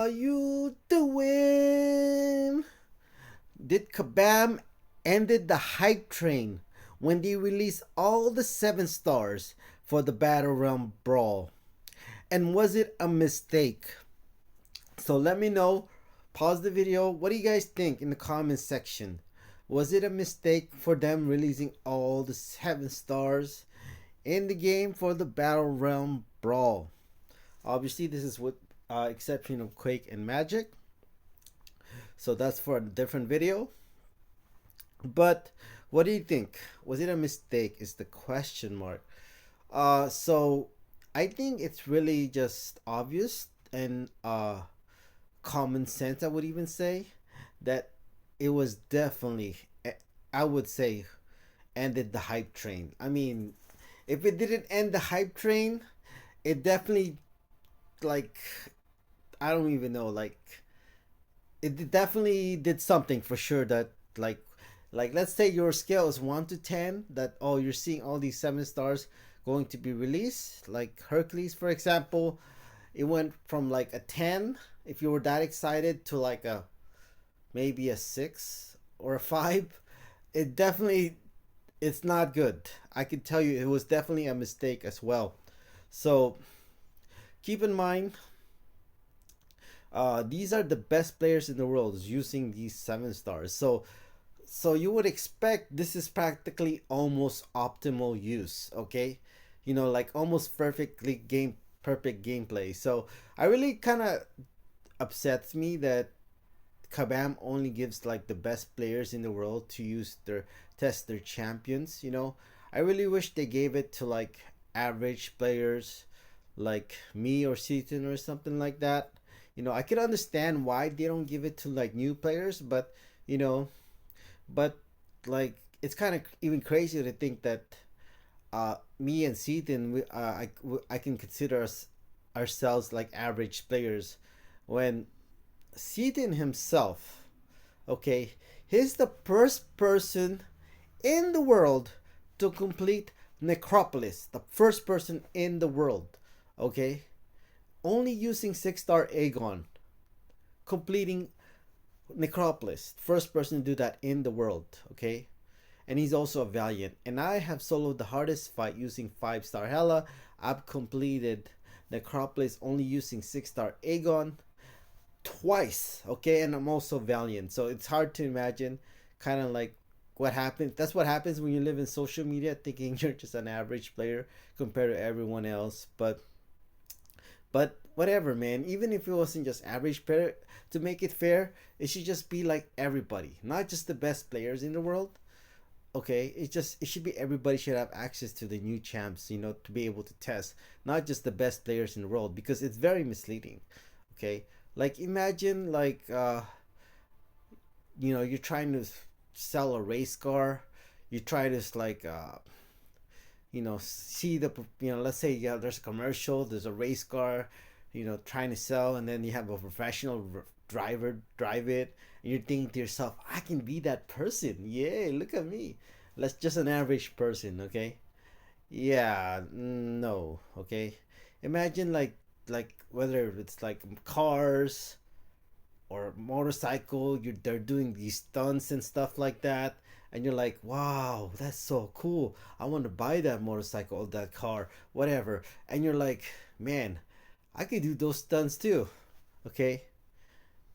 How you doing? Did Kabam ended the hype train when they released all the 7 stars for the Battle Realm Brawl? And was it a mistake? So let me know. Pause the video. What do you guys think in the comments section? Was it a mistake for them releasing all the 7 stars in the game for the Battle Realm Brawl? Obviously, this is with exception of Quake and Magic. So that's for a different video. But what do you think? Was it a mistake? Is the question mark. So I think it's really just obvious and common sense. I would even say that it was definitely, I would say, ended the hype train. I mean, if it didn't end the hype train, it definitely, like, I don't even know, like, it definitely did something for sure that, like let's say your scale is 1 to 10, that oh, you're seeing all these 7 stars going to be released, like Hercules for example. It went from like a 10 if you were that excited to like a maybe a 6 or a 5. It definitely, it's not good. I can tell you it was definitely a mistake as well. So keep in mind, these are the best players in the world using these 7 stars. So you would expect this is practically almost optimal use, okay? You know, like almost perfect gameplay. So I really kind of upsets me that Kabam only gives like the best players in the world to use their test their champions, you know. I really wish they gave it to like average players like me or Seaton or something like that. You know, I could understand why they don't give it to like new players, but you know, but like it's kind of even crazy to think that me and Seaton, I can consider us ourselves like average players when Seaton himself, okay, he's the first person in the world to complete Necropolis, the first person in the world, okay, only using 6-star Aegon, completing Necropolis, first person to do that in the world, okay? And he's also a Valiant. And I have soloed the hardest fight using 5-star Hela. I've completed Necropolis only using 6-star Aegon twice, okay? And I'm also Valiant. So it's hard to imagine kind of like what happens. That's what happens when you live in social media thinking you're just an average player compared to everyone else. But whatever, man. Even if it wasn't just average player, to make it fair, it should just be like everybody, not just the best players in the world. Okay, it should be everybody should have access to the new champs, you know, to be able to test, not just the best players in the world, because it's very misleading. Okay, like imagine like you know, you're trying to sell a race car, you try to like you know, see the, you know, let's say yeah, there's a commercial, there's a race car, you know, trying to sell, and then you have a professional driver drive it, and you're thinking to yourself, I can be that person. Yeah, look at me. Let's just an average person, okay? Yeah, no, okay. Imagine like whether it's like cars or motorcycle, they're doing these stunts and stuff like that, and you're like, wow, that's so cool, I want to buy that motorcycle or that car, whatever. And you're like, man, I could do those stunts too, okay?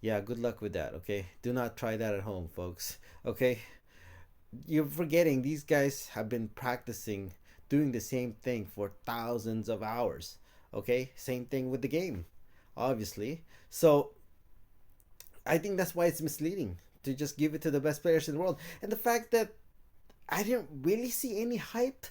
Yeah, good luck with that, okay? Do not try that at home, folks, okay? You're forgetting these guys have been practicing doing the same thing for thousands of hours, okay? Same thing with the game, obviously. So I think that's why it's misleading to just give it to the best players in the world. And the fact that I didn't really see any hype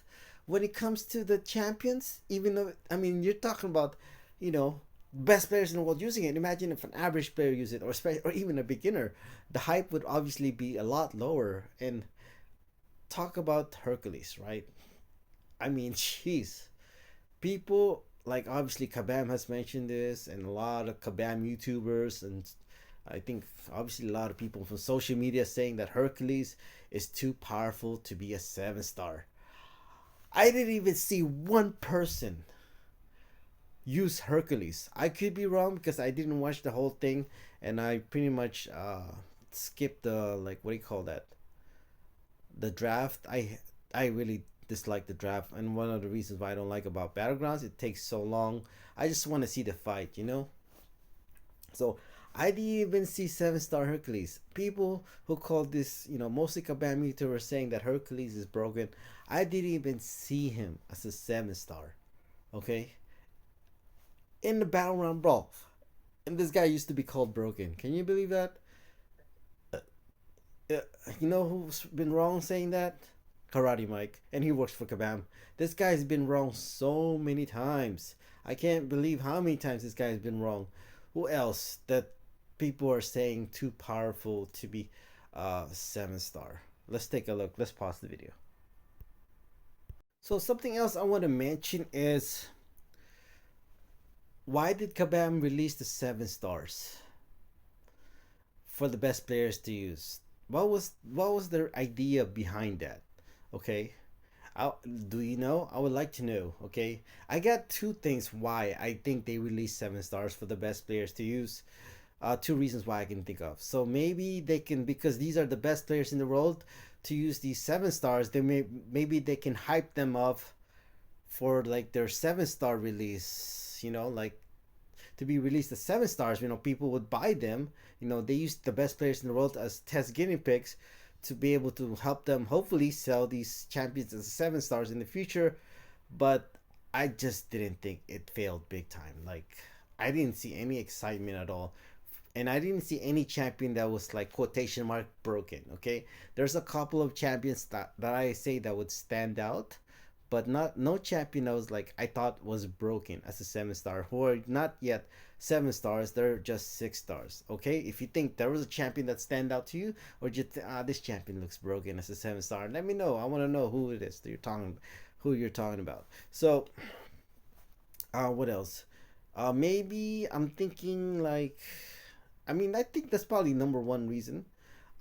when it comes to the champions, even though, I mean, you're talking about, you know, best players in the world using it. Imagine if an average player used it, or even a beginner, the hype would obviously be a lot lower. And talk about Hercules, right? I mean, jeez, people like obviously Kabam has mentioned this, and a lot of Kabam YouTubers, and I think obviously a lot of people from social media saying that Hercules is too powerful to be a 7-star. I didn't even see one person use Hercules. I could be wrong because I didn't watch the whole thing, and I pretty much skipped the, like, what do you call that, the draft. I really dislike the draft, and one of the reasons why I don't like about Battlegrounds, it takes so long. I just want to see the fight. So I didn't even see 7 star Hercules. People who called this, mostly Kabam YouTubers saying that Hercules is broken. I didn't even see him as a 7 star. Okay, in the Battleground Brawl, and this guy used to be called broken. Can you believe that? Uh, uh, you know who's been wrong saying that? Karate Mike, and he works for Kabam. This guy's been wrong so many times. I can't believe how many times this guy's been wrong. Who else that people are saying too powerful to be 7 star? Let's take a look. Let's pause the video. So something else I want to mention is, why did Kabam release the 7 stars for the best players to use? What was their idea behind that? Okay, do you know? I would like to know. Okay, I got two things why I think they released 7 stars for the best players to use. Two reasons why I can think of. So maybe they can, because these are the best players in the world, to use these 7 stars. Maybe they can hype them up for like their 7 star release. Like to be released as 7 stars. People would buy them. They use the best players in the world as test guinea pigs to be able to help them hopefully sell these champions as 7 stars in the future. But I just didn't think it failed big time. Like, I didn't see any excitement at all, and I didn't see any champion that was like quotation mark broken. Okay, there's a couple of champions that I say that would stand out, but not no champion that was like I thought was broken as a 7 star, who are not yet 7 stars. They're just 6 stars. Okay, if you think there was a champion that stand out to you, or just this champion looks broken as a 7 star, let me know. I want to know who it is that who you're talking about. So what else? Maybe I'm thinking like, I think that's probably number one reason.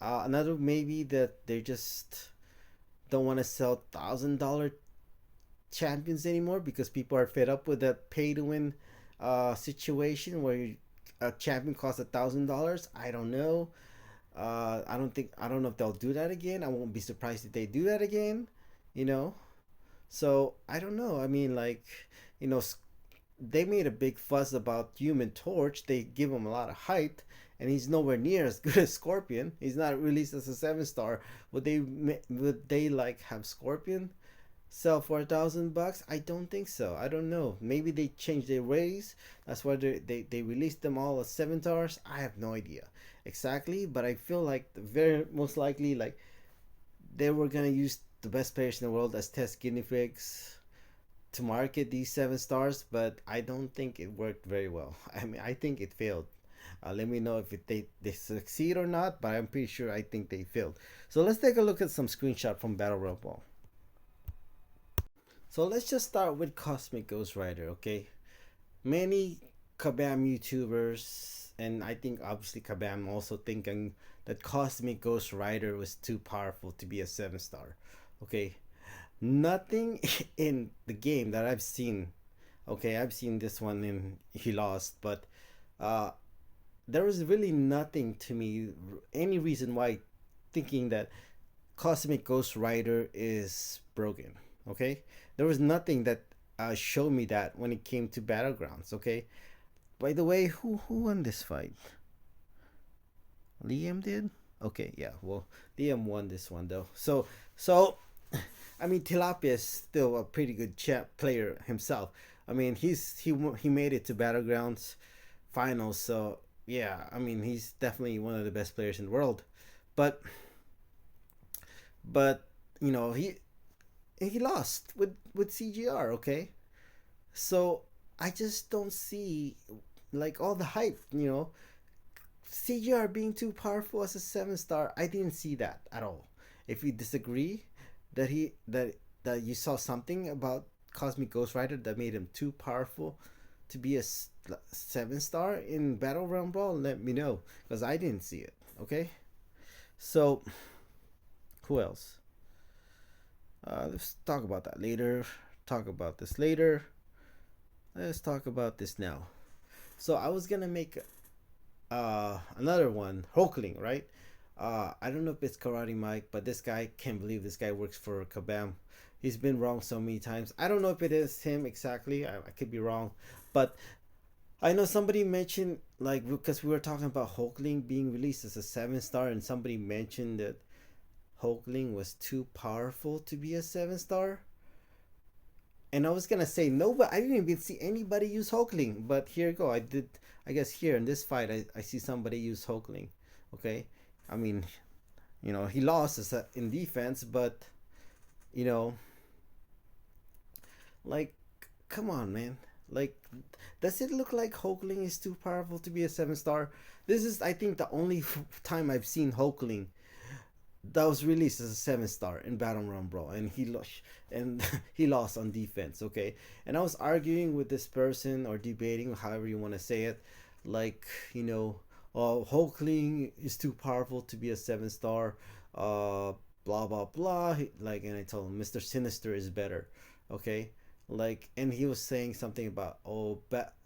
Another maybe that they just don't want to sell $1,000 champions anymore because people are fed up with that pay to win situation where a champion costs $1,000. I don't know. I don't know if they'll do that again. I won't be surprised if they do that again. You know. So I don't know. You know, they made a big fuss about Human Torch. They give him a lot of hype, and he's nowhere near as good as Scorpion. He's not released as a 7 star. Would they like have Scorpion sell for $1,000? I don't think so. I don't know. Maybe they changed their ways. That's why they released them all as 7 stars. I have no idea exactly, but I feel like very most likely like they were gonna use the best players in the world as test guinea pigs to market these 7 stars, but I don't think it worked very well. I think it failed. Let me know if they succeed or not, but I'm pretty sure I think they failed. So let's take a look at some screenshot from Battle Royale. So let's just start with Cosmic Ghost Rider, okay? Many Kabam YouTubers, and I think obviously Kabam also thinking that Cosmic Ghost Rider was too powerful to be a 7 star, okay? Nothing in the game that I've seen, okay, I've seen this one and he lost, but uh, there was really nothing to me, any reason why thinking that Cosmic Ghost Rider is broken. Okay, there was nothing that showed me that when it came to Battlegrounds. Okay, by the way, who won this fight? Liam did. Okay, yeah. Well, Liam won this one though. So Tilapia is still a pretty good player himself. He made it to Battlegrounds finals. So yeah, he's definitely one of the best players in the world. But but he lost with CGR. Okay, so I just don't see like all the hype. CGR being too powerful as a 7 star. I didn't see that at all. If you disagree that that you saw something about Cosmic Ghost Rider that made him too powerful to be a 7 star in Battleground Brawl, let me know, because I didn't see it. Okay, so who else? Let's talk about that later. Talk about this later. let's talk about this now. So I was gonna make another one, Hulkling, right? I don't know if it's Karate Mike, but this guy, can't believe this guy works for Kabam. He's been wrong so many times. I don't know if it is him exactly. I could be wrong, but I know somebody mentioned, like, because we were talking about Hulkling being released as a 7 star, and somebody mentioned that Hulkling was too powerful to be a 7 star. And I was gonna say no, but I didn't even see anybody use Hulkling. But here you go. I did. I guess here in this fight, I see somebody use Hulkling. Okay, I mean, he lost in defense, but you know, like, come on, man. Like, does it look like Hulkling is too powerful to be a 7 star? This is, I think, the only time I've seen Hulkling that was released as a 7 star in Battleground Brawl, and he lost, and he lost on defense. Okay, and I was arguing with this person, or debating, however you want to say it, like, oh, Hulkling is too powerful to be a 7 star. Blah blah blah. Like, and I told him Mr. Sinister is better. Okay, like, and he was saying something about, oh,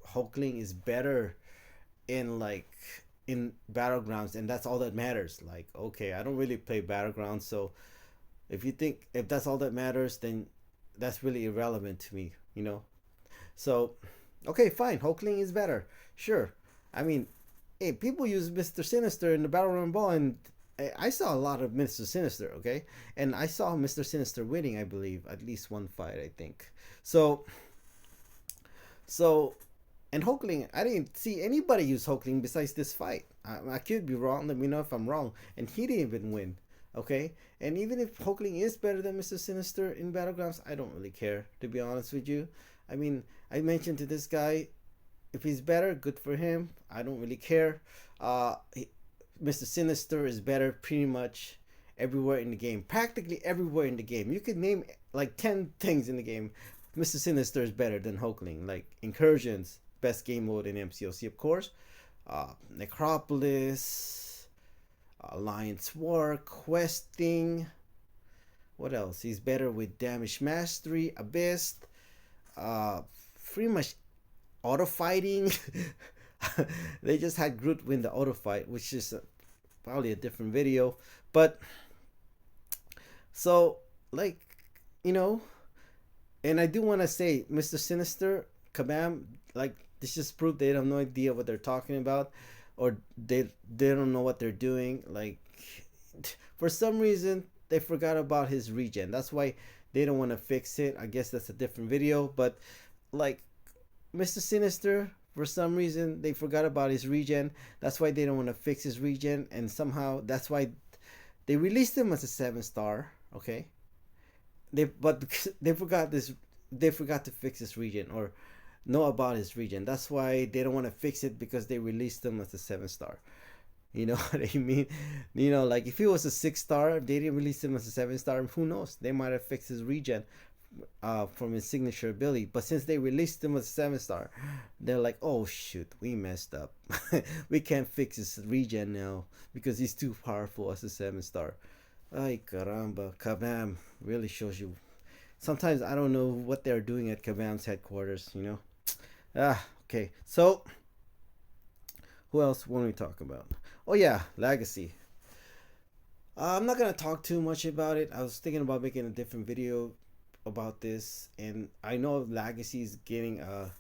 Hulkling is better in, like, in battlegrounds, and that's all that matters. Like, okay, I don't really play battlegrounds, so if that's all that matters, then that's really irrelevant to me. So, okay, fine, Hulkling is better, sure. I mean, hey, people use Mr. Sinister in the battleground ball, and I saw a lot of Mr. Sinister, okay, and I saw Mr. Sinister winning, I believe, at least one fight, I think. So and Hulkling, I didn't see anybody use Hulkling besides this fight. I could be wrong. Let me know if I'm wrong. And he didn't even win. Okay? And even if Hulkling is better than Mr. Sinister in Battlegrounds, I don't really care, to be honest with you. I mean, I mentioned to this guy, if he's better, good for him. I don't really care. Mr. Sinister is better pretty much everywhere in the game. Practically everywhere in the game. You could name like 10 things in the game. Mr. Sinister is better than Hulkling. Like incursions, best game mode in MCOC, of course. Necropolis, Alliance War, questing. What else? He's better with damage mastery, Abyss. Pretty much auto fighting. They just had Groot win the auto fight, which is probably a different video. But so, like, and I do want to say, Mr. Sinister, Kabam, like, this just proved they have no idea what they're talking about, or they don't know what they're doing. Like, for some reason, they forgot about his regen. That's why they don't want to fix it. I guess that's a different video. But, like, Mr. Sinister, for some reason, they forgot about his regen. That's why they don't want to fix his regen. And somehow, that's why they released him as a 7-star. Okay? But they forgot this. They forgot to fix his regen, or know about his regen. That's why they don't want to fix it, because they released him as a 7-star. You know what I mean? Like, if he was a 6-star, they didn't release him as a 7-star. Who knows? They might have fixed his regen from his signature ability. But since they released him as a 7-star, they're like, oh shoot, we messed up. We can't fix his regen now because he's too powerful as a 7-star. Ay caramba, Kabam really shows you. Sometimes I don't know what they're doing at Kabam's headquarters. Okay. So, who else want we talk about? Oh yeah, Legacy. I'm not gonna talk too much about it. I was thinking about making a different video about this, and I know Legacy is getting a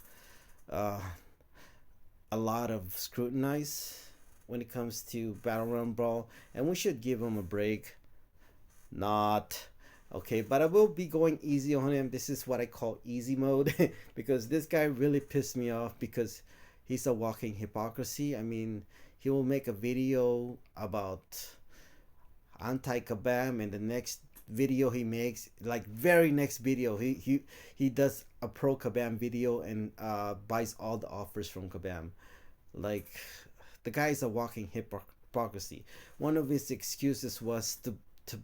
lot of scrutinize when it comes to Battleground Brawl, and we should give him a break. Not okay, but I will be going easy on him. This is what I call easy mode because this guy really pissed me off, because he's a walking hypocrisy. I mean, he will make a video about anti-Kabam, and the next video he makes, like very next video, he does a pro Kabam video and buys all the offers from Kabam. Like, the guy is a walking hypocrisy. One of his excuses was to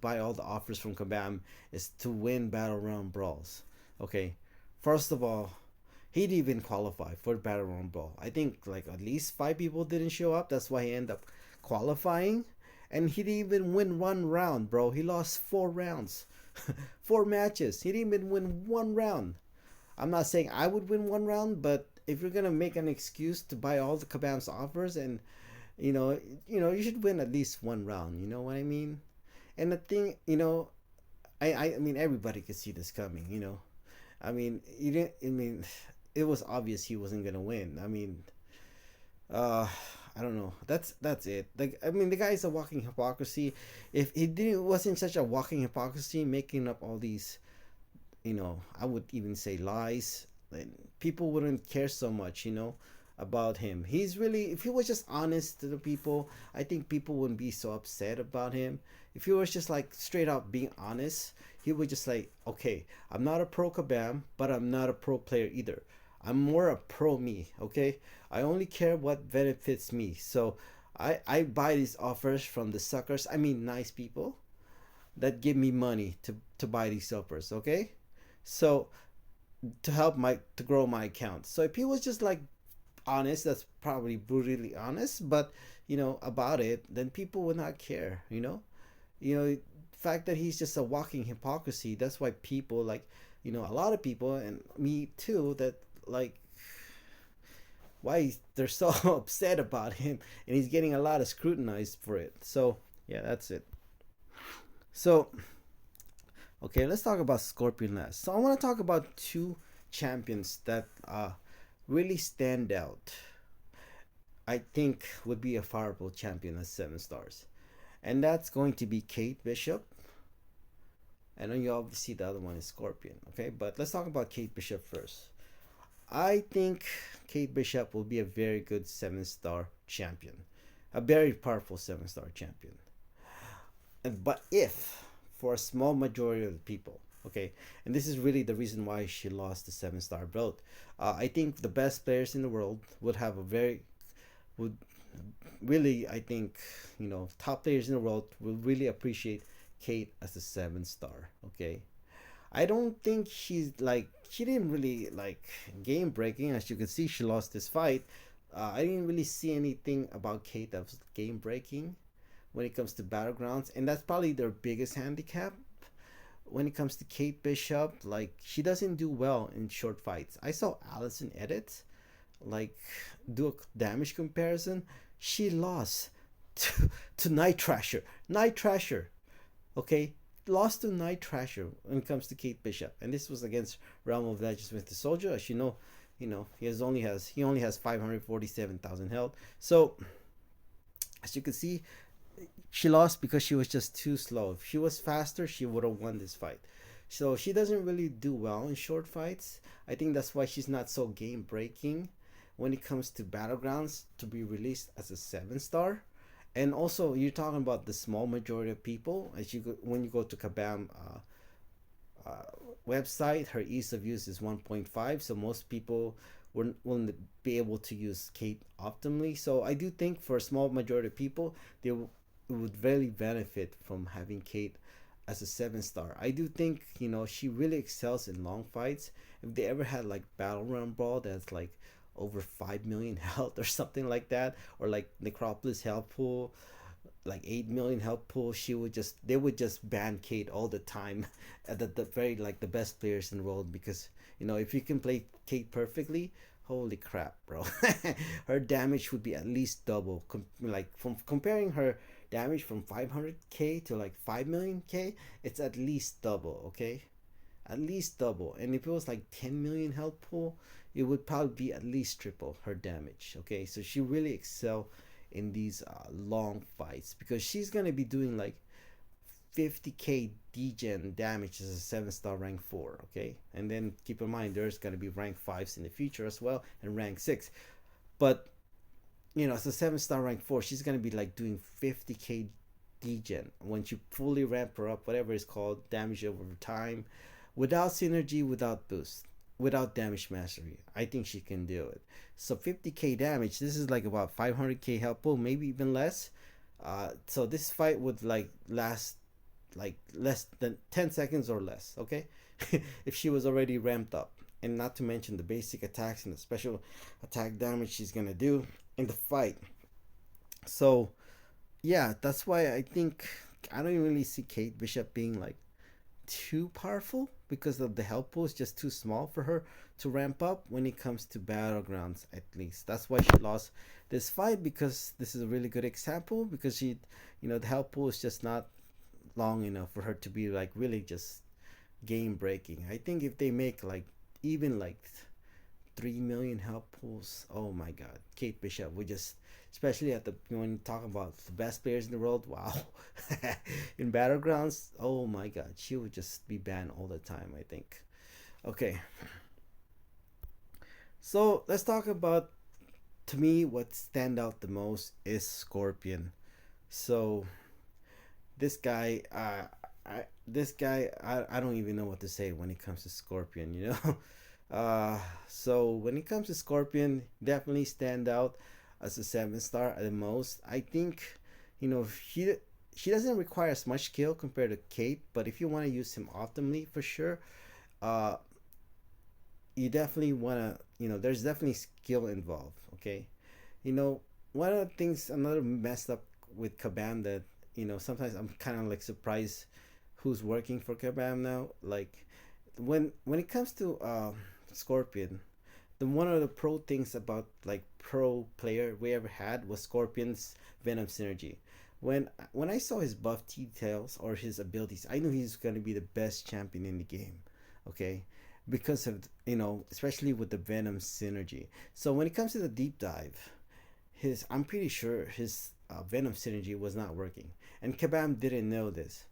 buy all the offers from Kabam is to win Battleground Brawls. Okay, first of all, he didn't even qualify for Battleground Brawl. I think like at least 5 people didn't show up. That's why he ended up qualifying. And he didn't even win 1 round, bro. He lost 4 rounds. 4 matches. He didn't even win 1 round. I'm not saying I would win one round, but if you're gonna make an excuse to buy all the Kabam's offers, and you know, you should win at least one round. You know what I mean? And the thing, I mean, everybody could see this coming. I mean, you didn't. I mean, it was obvious he wasn't gonna win. I mean, uh, I don't know. That's it. Like, I mean, the guy is a walking hypocrisy. If he didn't wasn't such a walking hypocrisy, making up all these, I would even say lies, and people wouldn't care so much, about him. He's really, if he was just honest to the people, I think people wouldn't be so upset about him. If he was just like straight up being honest, he would just like, okay, I'm not a pro Kabam, but I'm not a pro player either. I'm more a pro me, okay? I only care what benefits me. So I buy these offers from the suckers, I mean nice people that give me money to buy these offers, okay? So to help my to grow my account. So if he was just like honest, that's probably brutally honest, but about it, then people would not care. The fact that he's just a walking hypocrisy. That's why people like, a lot of people and me too, that like why they're so upset about him, and he's getting a lot of scrutinized for it. So yeah, that's it. So okay, let's talk about Scorpion last. So I want to talk about two champions that really stand out. I think would be a fireable champion at 7 stars, and that's going to be Kate Bishop. I know you obviously the other one is Scorpion, okay? But let's talk about Kate Bishop first. I think Kate Bishop will be a very good 7 star champion, a very powerful 7 star champion. But if for a small majority of the people, okay, and this is really the reason why she lost the 7 star belt, I think the best players in the world would have a very would really, I think, top players in the world will really appreciate Kate as a 7 star. Okay, I don't think she didn't really like game breaking. As you can see, she lost this fight. I didn't really see anything about Kate that was game breaking when it comes to battlegrounds, and that's probably their biggest handicap when it comes to Kate Bishop. Like, she doesn't do well in short fights. I saw Allison edit, like, do a damage comparison. She lost to Night Trasher. Night Trasher, okay, lost to Night Trasher when it comes to Kate Bishop, and this was against Realm of Legends with the Soldier. As he only has 547,000 health. So as you can see, she lost because she was just too slow. If she was faster, she would have won this fight. So she doesn't really do well in short fights. I think that's why she's not so game breaking when it comes to battlegrounds to be released as a 7 star. And also, you're talking about the small majority of people. As you go, when you go to Kabam website, her ease of use is 1.5, so most people won't be able to use Kate optimally. So I do think for a small majority of people, they would really benefit from having Kate as a 7 star. I do think she really excels in long fights. If they ever had like Battleground Brawl that's like over 5 million health or something like that, or like Necropolis health pool, like 8 million health pool, they would just ban Kate all the time at the very like the best players in the world, because if you can play Kate perfectly, holy crap, bro. Her damage would be at least double. Like, from comparing her damage from 500k to like 5 million k, it's at least double, okay? At least double. And if it was like 10 million health pool, it would probably be at least triple her damage, okay? So she really excel in these long fights, because she's gonna be doing like 50k degen damage as a 7 star rank 4, okay? And then keep in mind there's gonna be rank 5s in the future as well, and rank 6. But as a 7 star rank 4, she's gonna be like doing 50k degen once you fully ramp her up, whatever it's called, damage over time, without synergy, without boost, without damage mastery. I think she can do it. So 50k damage, this is like about 500k health pool, maybe even less. So this fight would like last like less than 10 seconds or less, okay? If she was already ramped up, and not to mention the basic attacks and the special attack damage she's gonna do in the fight. So yeah, that's why I think I don't really see Kate Bishop being like too powerful because of the health pool is just too small for her to ramp up when it comes to battlegrounds. At least that's why she lost this fight, because this is a really good example, because she, the health pool is just not long enough for her to be like really just game breaking. I think if they make like even like 3 million help pools. Oh my God, Kate Bishop would just, especially at the when you talk about the best players in the world. Wow, in battlegrounds. Oh my God, she would just be banned all the time, I think. Okay, so let's talk about, to me, what stand out the most is Scorpion. So this guy, I don't even know what to say when it comes to Scorpion. So when it comes to Scorpion, definitely stand out as a 7 star at the most. I think, she doesn't require as much skill compared to Kate, but if you want to use him optimally, for sure, uh, you definitely want to, there's definitely skill involved. Okay, you know, one of the things, another messed up with Kabam that, sometimes I'm kind of like surprised who's working for Kabam now. Like when it comes to Scorpion, the one of the pro things about like pro player we ever had was Scorpion's Venom synergy. When I saw his buff details or his abilities, I knew he's gonna be the best champion in the game. Okay, because of, especially with the Venom synergy. So when it comes to the deep dive, his I'm pretty sure his Venom synergy was not working, and Kabam didn't know this.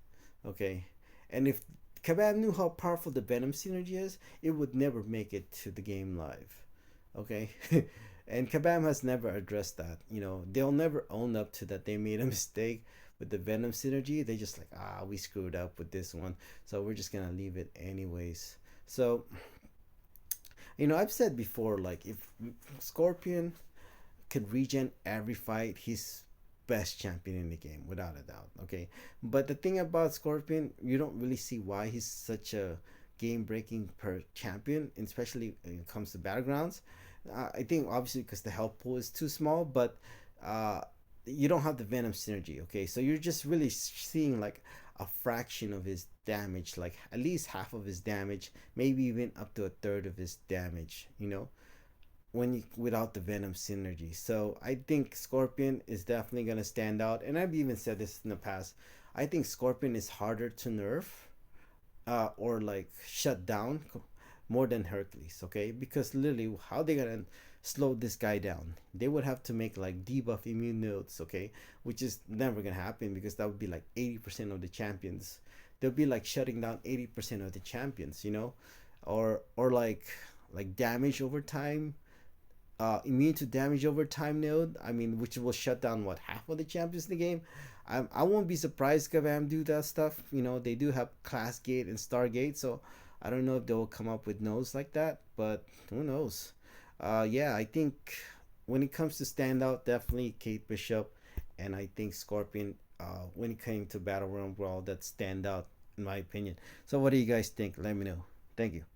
Okay, and if Kabam knew how powerful the Venom synergy is, it would never make it to the game live. Okay, and Kabam has never addressed that. They'll never own up to that they made a mistake with the Venom synergy. They just like, we screwed up with this one, so we're just gonna leave it anyways. So, I've said before, like, if Scorpion could regen every fight, he's best champion in the game without a doubt. Okay, but the thing about Scorpion, you don't really see why he's such a game breaking per champion, especially when it comes to battlegrounds. I think obviously because the health pool is too small, but uh, you don't have the Venom synergy. Okay, so you're just really seeing like a fraction of his damage, like at least half of his damage, maybe even up to a third of his damage. When you, without the Venom synergy. So I think Scorpion is definitely gonna stand out, and I've even said this in the past. I think Scorpion is harder to nerf, or like shut down more than Hercules. Okay, because literally, how they gonna slow this guy down? They would have to make like debuff immune nodes. Okay, which is never gonna happen because that would be like 80% of the champions. They'll be like shutting down 80% of the champions. Or like damage over time, immune to damage over time node. I mean, which will shut down what, half of the champions in the game. I won't be surprised if Kabam do that stuff. They do have Class Gate and Stargate, so I don't know if they will come up with nodes like that, but who knows? Yeah, I think when it comes to standout, definitely Kate Bishop, and I think Scorpion. When it came to Battle Royale Brawl, that stand out in my opinion. So, what do you guys think? Let me know. Thank you.